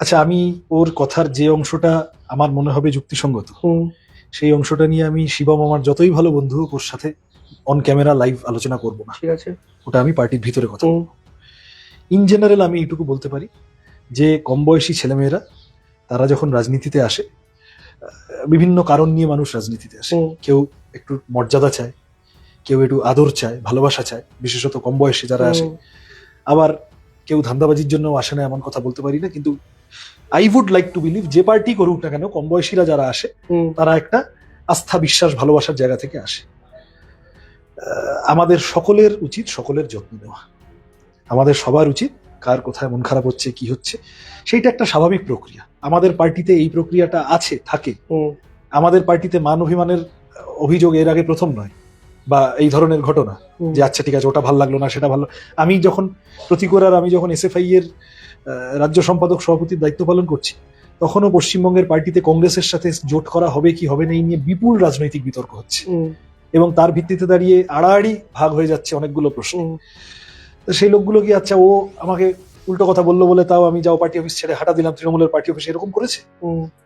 আচ্ছা, আমি ওর কথার যে অংশটা আমার মনে হবে যুক্তিসঙ্গত সেই অংশটা নিয়ে আমি শিবম আমার যতই ভালো বন্ধু হোক ওর সাথে অন ক্যামেরা লাইভ আলোচনা করব না। ঠিক আছে। ওটা আমি পার্টির ভিতরে কথা বলবো। ইন জেনারেল আমি এইটুকু বলতে পারি যে কম বয়সী ছেলেমেয়েরা তারা যখন রাজনীতিতে আসে, বিভিন্ন কারণ নিয়ে মানুষ রাজনীতিতে আসে। কেউ একটু মর্যাদা চায়, কেউ একটু আদর চায়, ভালোবাসা চায়, বিশেষত কম বয়সী যারা আসে। আবার কেউ ধান্দাবাজির জন্য আসে না এমন কথা বলতে পারি না, কিন্তু I would like to believe যে পার্টি করুক না কেন কম বয়সীরা যারা আসে তারা একটা আস্থা, বিশ্বাস, ভালোবাসার জায়গা থেকে আসে। আমাদের সকলের উচিত সকলের যত্ন নেওয়া। আমাদের সবার উচিত কার কোথায় মন খারাপ হচ্ছে, কি হচ্ছে, সেইটা একটা স্বাভাবিক প্রক্রিয়া। আমাদের পার্টিতে এই প্রক্রিয়াটা আছে, থাকে। আমাদের পার্টিতে মান অভিমানের অভিযোগ এর আগে প্রথম নয়, বা এই ধরনের ঘটনা যে আচ্ছা ঠিক আছে ওটা ভালো লাগলো না সেটা ভালো। আমি যখন প্রতিকূরার আমি যখন এসএফআই এর রাজ্য সম্পাদক সভাপতির দায়িত্ব পালন করছি, তখনও পশ্চিমবঙ্গের পার্টিতে কংগ্রেসের সাথে জোট করা হবে কি হবে না এই নিয়ে বিপুল রাজনৈতিক বিতর্ক হচ্ছে, এবং তার ভিত্তিতে দাঁড়িয়ে আড়াআড়ি ভাগ হয়ে যাচ্ছে অনেকগুলো প্রশ্ন। তো সেই লোকগুলো কি আচ্ছা ও আমাকে উল্টো কথা বললো বলে তাও আমি যাও পার্টি অফিস ছেড়ে হাঁটা দিলাম তৃণমূলের পার্টি অফিস, এরকম করেছে?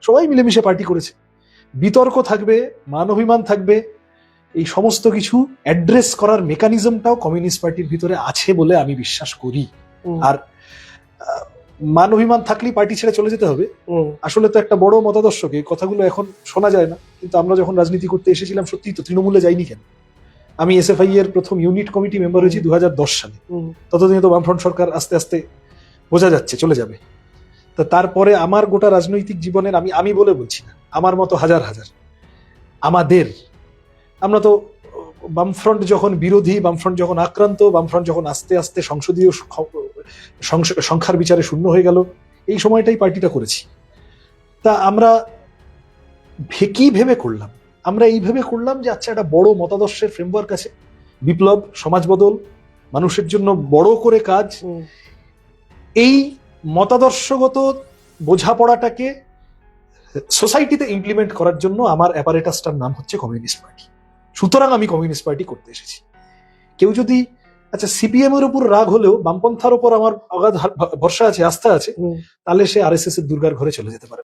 সবাই মিলেমিশে পার্টি করেছে। বিতর্ক থাকবে, মান অভিমান থাকবে, এই সমস্ত কিছু অ্যাড্রেস করার মেকানিজমটাও কমিউনিস্ট পার্টির ভিতরে আছে বলে আমি বিশ্বাস করি। আর মান অভিমান থাকলেই পার্টি ছেড়ে চলে যেতে হবে আসলে তো একটা বড় মতাদর্শকে কথাগুলো এখন শোনা যায় না, কিন্তু আমরা যখন রাজনীতি করতে এসেছিলাম সত্যিই তো তৃণমূলে যাইনি কেন? আমি এসএফআই এর প্রথম ইউনিট কমিটি মেম্বার হয়েছি 2010 সালে। ততদিনে তো বামফ্রন্ট সরকার আস্তে আস্তে বোঝা যাচ্ছে চলে যাবে। তা তারপরে আমার গোটা রাজনৈতিক জীবনের আমি বলে বলছি না, আমার মতো হাজার হাজার আমরা তো বামফ্রন্ট যখন বিরোধী, বামফ্রন্ট যখন আক্রান্ত, বামফ্রন্ট যখন আস্তে আস্তে সংসদীয় সংখ্যার বিচারে শূন্য হয়ে গেল, এই সময়টাই পার্টিটা করেছি। তা আমরা কি ভেবে করলাম? আমরা এই ভেবে করলাম যে আচ্ছা একটা বড় মতাদর্শের ফ্রেমওয়ার্ক আছে, বিপ্লব, সমাজ বদল, মানুষের জন্য বড় করে কাজ। এই মতাদর্শগত বোঝাপড়াটাকে সোসাইটিতে ইমপ্লিমেন্ট করার জন্য আমার অ্যাপারেটাসটার নাম হচ্ছে কমিউনিস্ট পার্টি। সুতরাং আমি কমিউনিস্ট পার্টি করতে এসেছি। কেউ যদি আচ্ছা সিপিএম এর উপর রাগ হলেও বামপন্থার উপর আমার অগাধ ভরসা আছে, আস্থা আছে, তাহলে সে আরএসএস এর দুর্গার ঘরে চলে যেতে পারে।